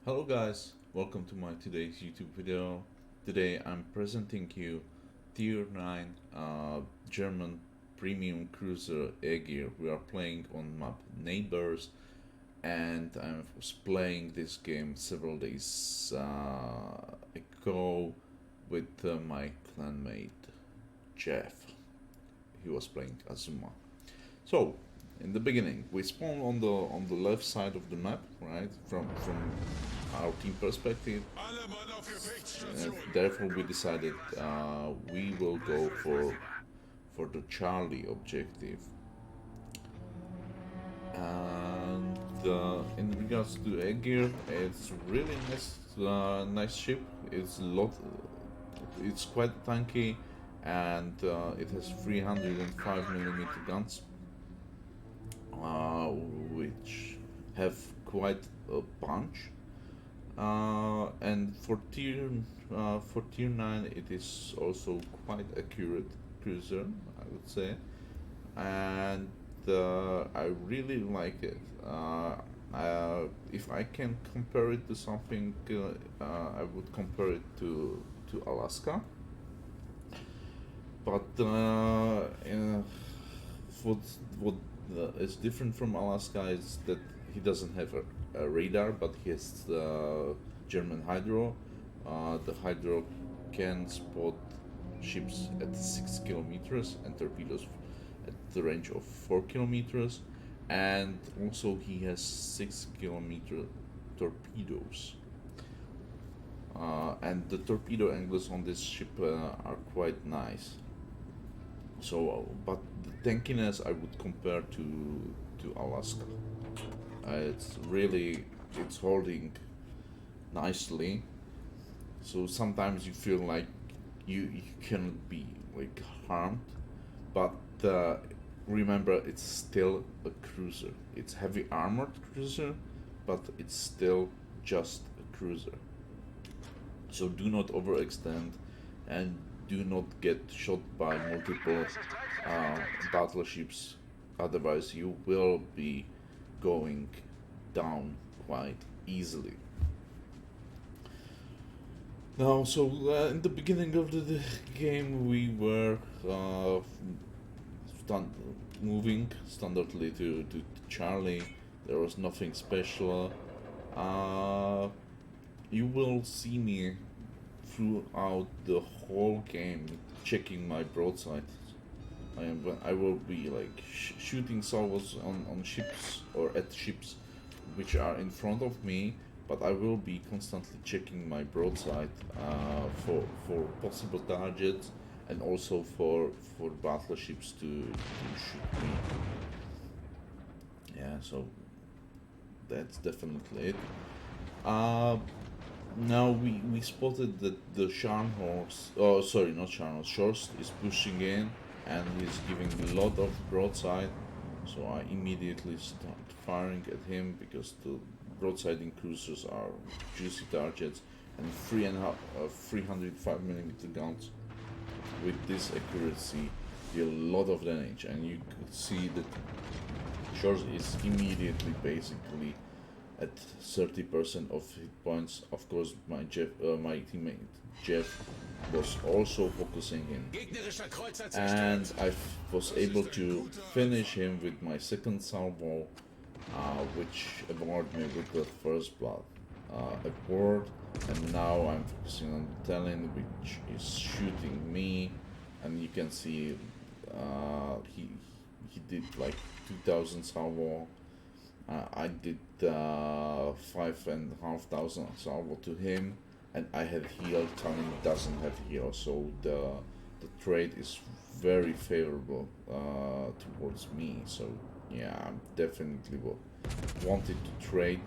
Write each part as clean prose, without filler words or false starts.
Hello guys, welcome to my today's YouTube video. Today I'm presenting you Tier 9 German premium cruiser Agir. We are playing on map Neighbors, and I was playing this game several days ago with my clanmate Jeff. He was playing Azuma. So, in the beginning, we spawn on the left side of the map, right? From our team perspective. Therefore, we decided we will go for the Charlie objective. And in regards to Agir, it's really nice ship. It's quite tanky, and it has 305mm guns, which have quite a punch. And for tier 9, it is also quite accurate cruiser, I would say, and I really like it. If I can compare it to something, I would compare it to Alaska. But what is different from Alaska is that he doesn't have a radar, but he has German hydro. The hydro can spot ships at 6 kilometers and torpedoes at the range of 4 kilometers, and also he has 6 kilometer torpedoes. And the torpedo angles on this ship are quite nice. So, but the tankiness I would compare to Alaska. It's holding nicely. So sometimes you feel like you cannot be like harmed, but remember it's still a cruiser. It's heavy armored cruiser, but it's still just a cruiser. So do not overextend, and do not get shot by multiple battleships. Otherwise, you will be going down quite easily. Now, so in the beginning of the game, we were moving standardly to Charlie. There was nothing special. You will see me throughout the whole game checking my broadside. I will be like shooting salvos on ships or at ships which are in front of me, but I will be constantly checking my broadside for possible targets, and also for battleships to shoot me. Yeah, so that's definitely it. Uh, Now we spotted that the Scharnhorst, oh sorry, not Scharnhorst, Shorst is pushing in, and he's giving a lot of broadside. So I immediately start firing at him because the broadsiding cruisers are juicy targets, and 305mm guns with this accuracy deal a lot of damage, and you could see that Shorst is immediately basically at 30% of hit points. Of course, my teammate Jeff was also focusing him, and I was able to finish him with my second salvo, which awarded me with the first blood award. And now I'm focusing on Talon, which is shooting me, and you can see he did like 2000 salvo. I did 5,500 salvo to him, and I have heal. Tony doesn't have heal, so the trade is very favorable towards me. So yeah, I definitely wanted to trade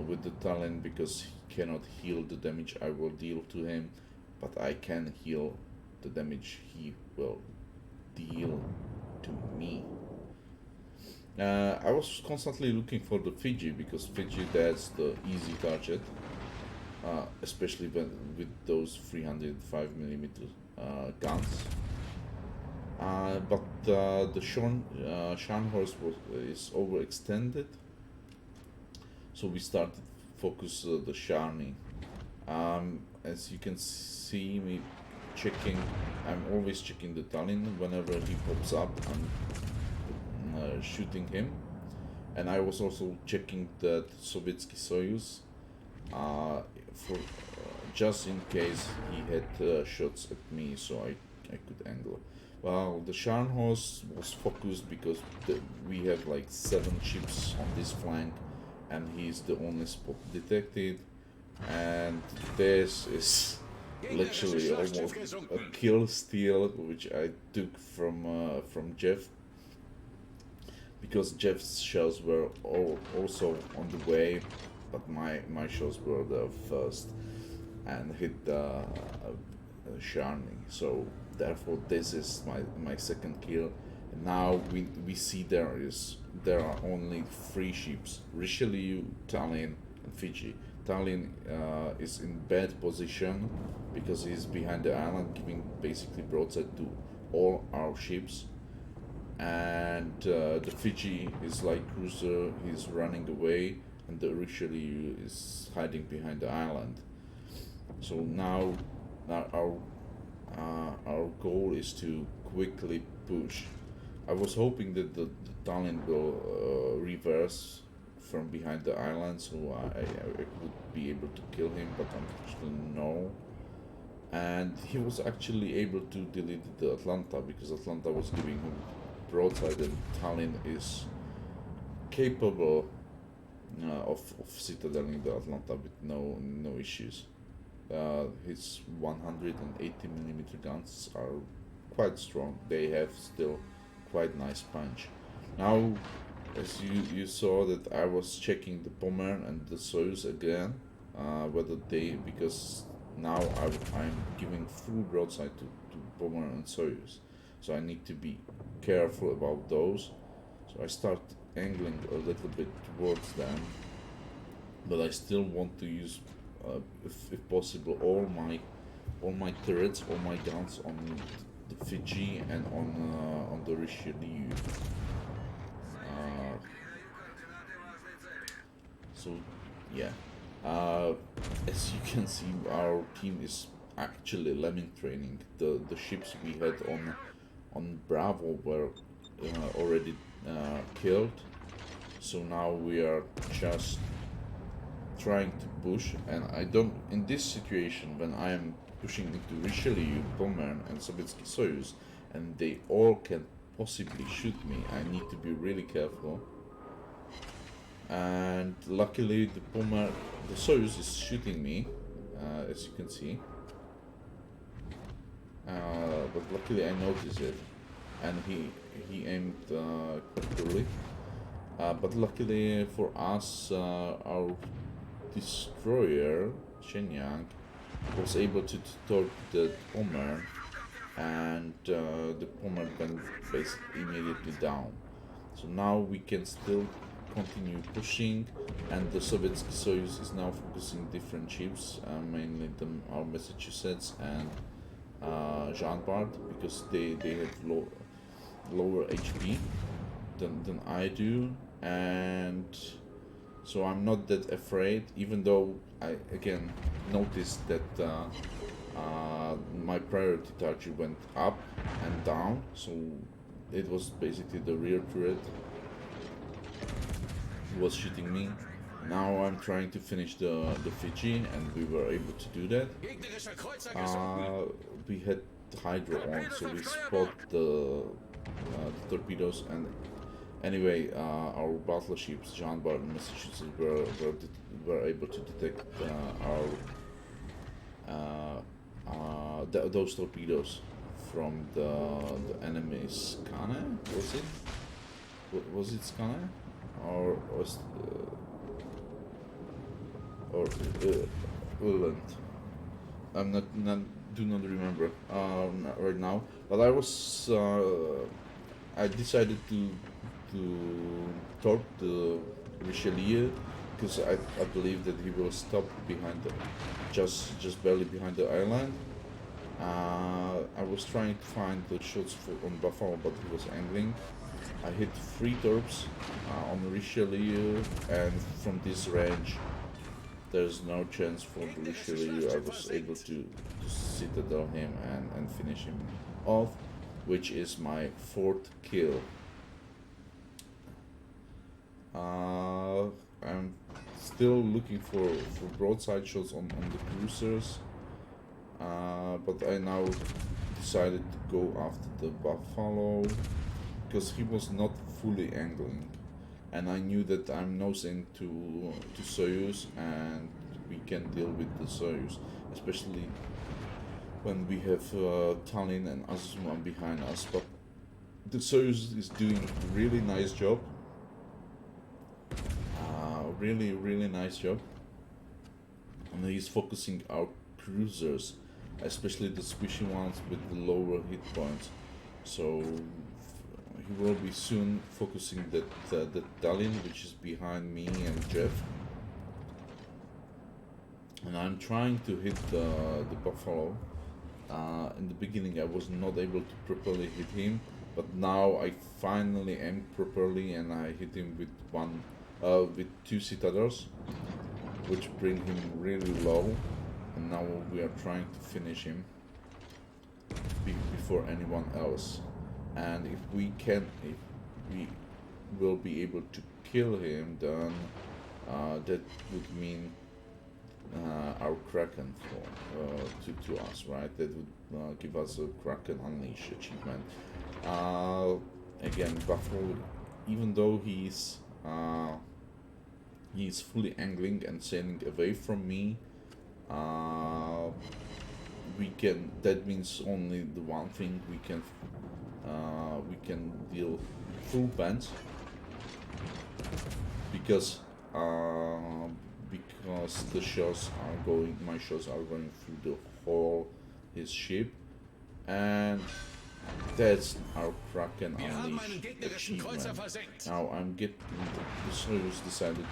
with the talent, because he cannot heal the damage I will deal to him, but I can heal the damage he will deal to me. I was constantly looking for the Fiji, because Fiji, that's the easy target, especially with those 305mm guns. But the Scharnhorst is overextended, so we started focus the Sharni. As you can see me checking, I'm always checking the Tallinn whenever he pops up. I'm shooting him, and I was also checking that Sovietsky Soyuz for just in case he had shots at me, so I could angle. Well, the Scharnhorst was focused because we have like 7 ships on this flank, and he's the only spot detected. And this is literally almost a kill steal, which I took from Jeff, because Jeff's shells were also on the way, but my shells were there first and hit the Sharni. So therefore, this is my second kill. And now we see there are only 3 ships: Richelieu, Tallinn, and Fiji. Tallinn is in bad position because he's behind the island, giving basically broadside to all our ships. And the Fiji is like cruiser, he's running away, and the Richelieu is hiding behind the island. So now our goal is to quickly push. I was hoping that the Tallinn will reverse from behind the island, so I would be able to kill him, but unfortunately no. And he was actually able to delete the Atlanta, because Atlanta was giving him broadside, and Tallinn is capable of citadeling the Atlanta with no issues. His 180mm guns are quite strong. They have still quite nice punch. Now, as you saw that I was checking the Pommer and the Soyuz again, whether because now I'm giving full broadside to Pommer and Soyuz, so I need to be careful about those. So I start angling a little bit towards them, but I still want to use, if possible, all my turrets, all my guns on the Fiji and on the Richelieu. So yeah, as you can see, our team is actually lemming training. The ships we had on Bravo were already killed, so now we are just trying to push. And I don't, in this situation, when I am pushing into Richelieu, Pommern and Sovietsky Soyuz, and they all can possibly shoot me, I need to be really careful. And luckily the Soyuz is shooting me, as you can see, but luckily I noticed it, and he aimed quite poorly, but luckily for us, our destroyer Shenyang was able to torp the Pommer, and the Pommer went basically immediately down. So now we can still continue pushing, and the Sovietsky Soyuz is now focusing different ships, mainly our Massachusetts and Jean Bart, because they have lower HP than I do, and so I'm not that afraid, even though I again noticed that my priority target went up and down, so it was basically the rear turret was shooting me. Now I'm trying to finish the Fiji, and we were able to do that. We had Hydro on, so we spot the torpedoes, and anyway, our battleships, Jean Bart and Massachusetts, were able to detect those torpedoes from the enemy's Skane. Was it Skane? Or Uland. I'm do not remember right now. But I decided to torp the Richelieu, because I believe that he will stop behind just barely behind the island. I was trying to find the shots on Buffalo, but he was angling. I hit 3 torps on Richelieu, and from this range there's no chance for the Richelieu. I was able to citadel him and finish him off, which is my 4th kill. I'm still looking for broadside shots on the cruisers, but I now decided to go after the Buffalo because he was not fully angling, and I knew that I'm nosing to Soyuz and we can deal with the Soyuz, especially when we have Tallinn and Azuma behind us. But the Soyuz is doing a really nice job. Really nice job, and he's focusing our cruisers, especially the squishy ones with the lower hit points. So he will be soon focusing the Tallinn, which is behind me and Jeff. And I'm trying to hit the Buffalo. In the beginning I was not able to properly hit him, but now I finally am properly, and I hit him with with 2 citadels, which bring him really low, and now we are trying to finish him before anyone else. And if we will be able to kill him, then that would mean our Kraken to us, right? That would give us a Kraken Unleash achievement. Again, Buffalo, even though he's fully angling and sailing away from me, that means only the one thing: we can deal full bends, because the shots are going, my shots are going through the whole his ship, and that's our Kraken Unleash achievement. Now the Soyuz decided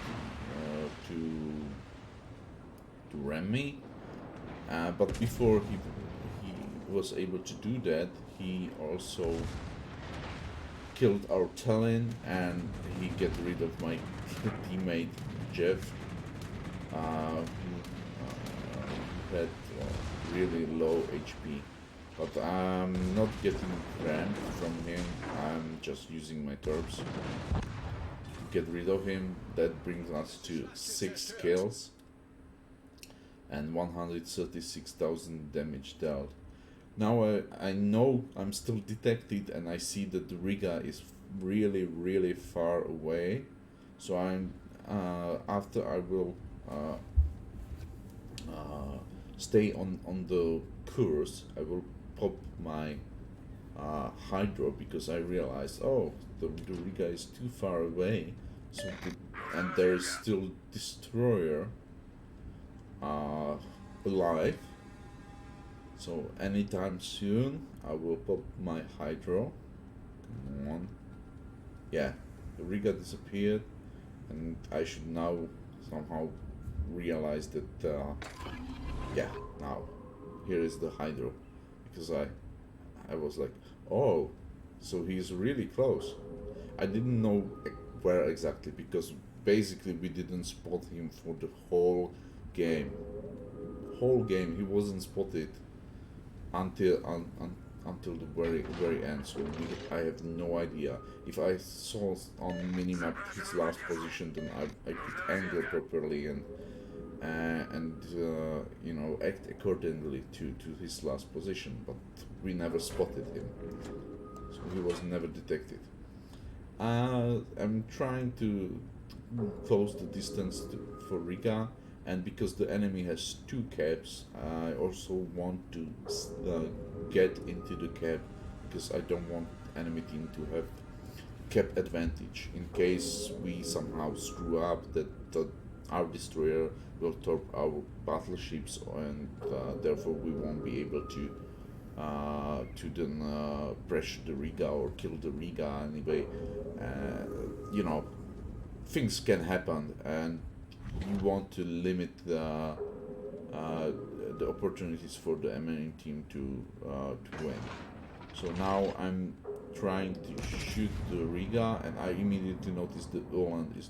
to ram me, but before he was able to do that, he also killed our Tallinn, and he get rid of my teammate Jeff, who had really low HP. But I'm not getting rammed from him, I'm just using my torps to get rid of him. That brings us to 6 kills and 136,000 damage dealt. Now I know I'm still detected, and I see that the Riga is really far away. So I'm after I will stay on the course, I will pop my hydro, because I realized, oh, the Riga is too far away. So and there is still destroyer alive. So anytime soon I will pop my hydro. Come on. Yeah, the Riga disappeared, and I should now somehow realize that yeah, now here is the hydro, because I was like, oh, so he's really close. I didn't know where exactly, because basically we didn't spot him for the whole game. He wasn't spotted until the very end. So I have no idea. If I saw on minimap his last position, then I could angle properly and you know, act accordingly to his last position. But we never spotted him, so he was never detected. I'm trying to close the distance for Riga, and because the enemy has 2 caps, I also want to get into the cap, because I don't want enemy team to have cap advantage in case we somehow screw up, that our destroyer will torp our battleships, and therefore we won't be able to then pressure the Riga or kill the Riga anyway. You know, things can happen, and you want to limit the opportunities for the enemy team to win. So now I'm trying to shoot the Riga, and I immediately notice that Oland is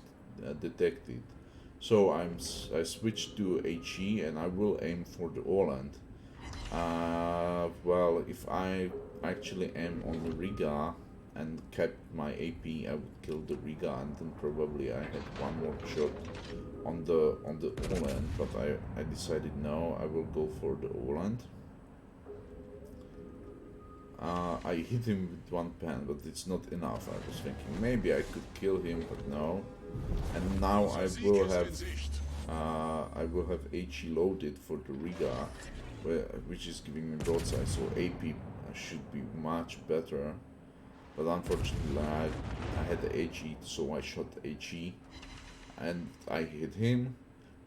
detected. So I switched to HE and I will aim for the Orland. Well, if I actually aim on the Riga and kept my AP, I would kill the Riga, and then probably I had one more shot on the Orland. But I decided no, I will go for the Orland. I hit him with one pen, but it's not enough. I was thinking maybe I could kill him, but no. And now I will have HE loaded for the Riga, which is giving me broadside, so AP should be much better. But unfortunately, I had the HE, so I shot HE, and I hit him,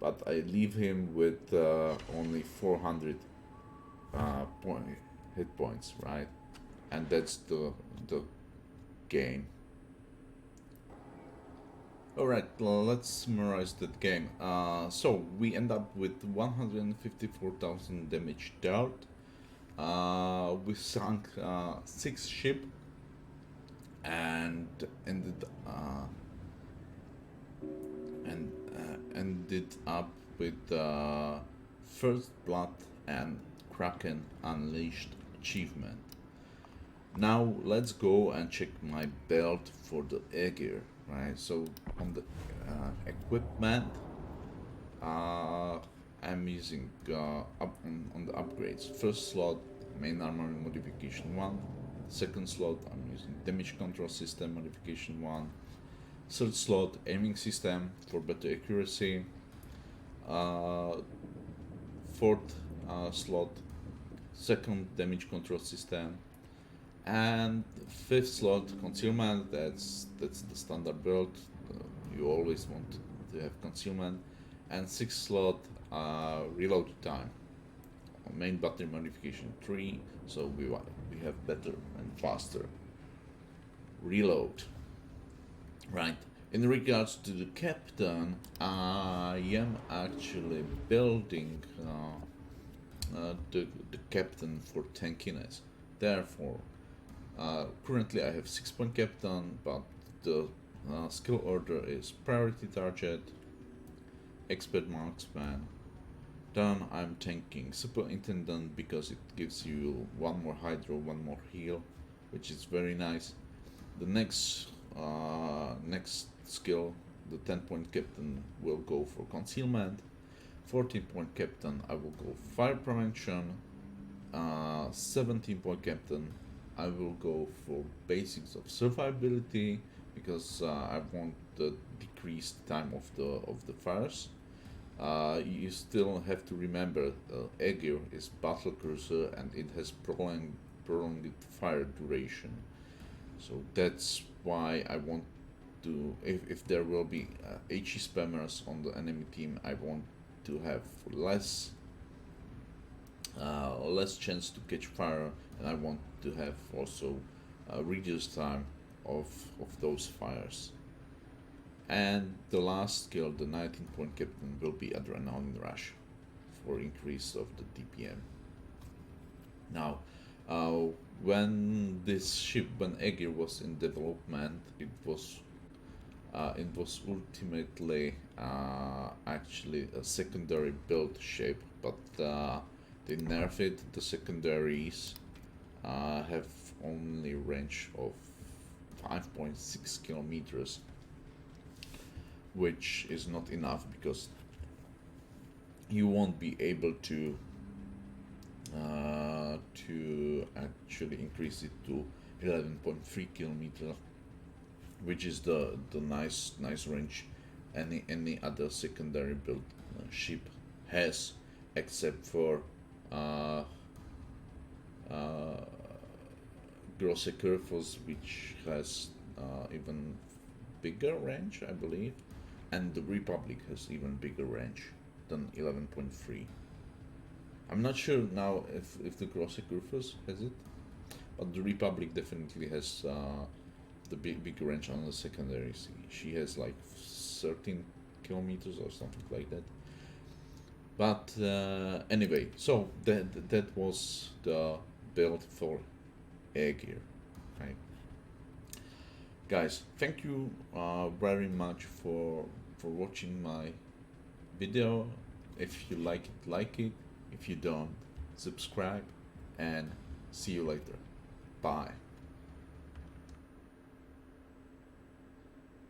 but I leave him with only 400 hit points, right? And that's the game. Alright, let's summarize that game. So we end up with 154,000 damage dealt. We sunk 6 ships and ended ended up with First Blood and Kraken Unleashed achievement. Now let's go and check my belt for the Agir, right? So on the equipment, I'm using on the upgrades. First slot, main armor modification 1. Second slot, I'm using damage control system modification 1. Third slot, aiming system for better accuracy. Fourth slot, second damage control system. And fifth slot, concealment. That's the standard build. You always want to have concealment. And sixth slot, reload time. Main battery modification 3, so we have better and faster reload. Right. In regards to the captain, I am actually building the captain for tankiness. Therefore, currently I have 6-point captain, but the skill order is priority target, expert marksman. Then I'm tanking superintendent because it gives you one more hydro, one more heal, which is very nice. The next skill, the 10-point captain, will go for concealment. 14-point captain, I will go fire prevention. 17-point captain, I will go for basics of survivability because I want the decreased time of the fires. You still have to remember Agir is battle cruiser and it has prolonged fire duration. So that's why I want to, if there will be HE spammers on the enemy team, I want to have less chance to catch fire, and I want to have also reduced time of those fires. And the last skill, the 19-point captain, will be adrenaline rush for increase of the DPM. Now, when Agir was in development, it was ultimately actually a secondary build shape, but they nerfed the secondaries. Have only range of 5.6 kilometers, which is not enough because you won't be able to actually increase it to 11.3 kilometers, which is the nice range any other secondary build ship has, except for Grosse Kurfus, which has even bigger range, I believe, and the Republic has even bigger range than 11.3. I'm not sure now if the Grosse Kurfus has it, but the Republic definitely has the big range on the secondary. She has like 13 kilometers or something like that. But anyway, so that was the build for Agir, right? Guys, thank you very much for watching my video. If you like it. If you don't, subscribe, and see you later. Bye.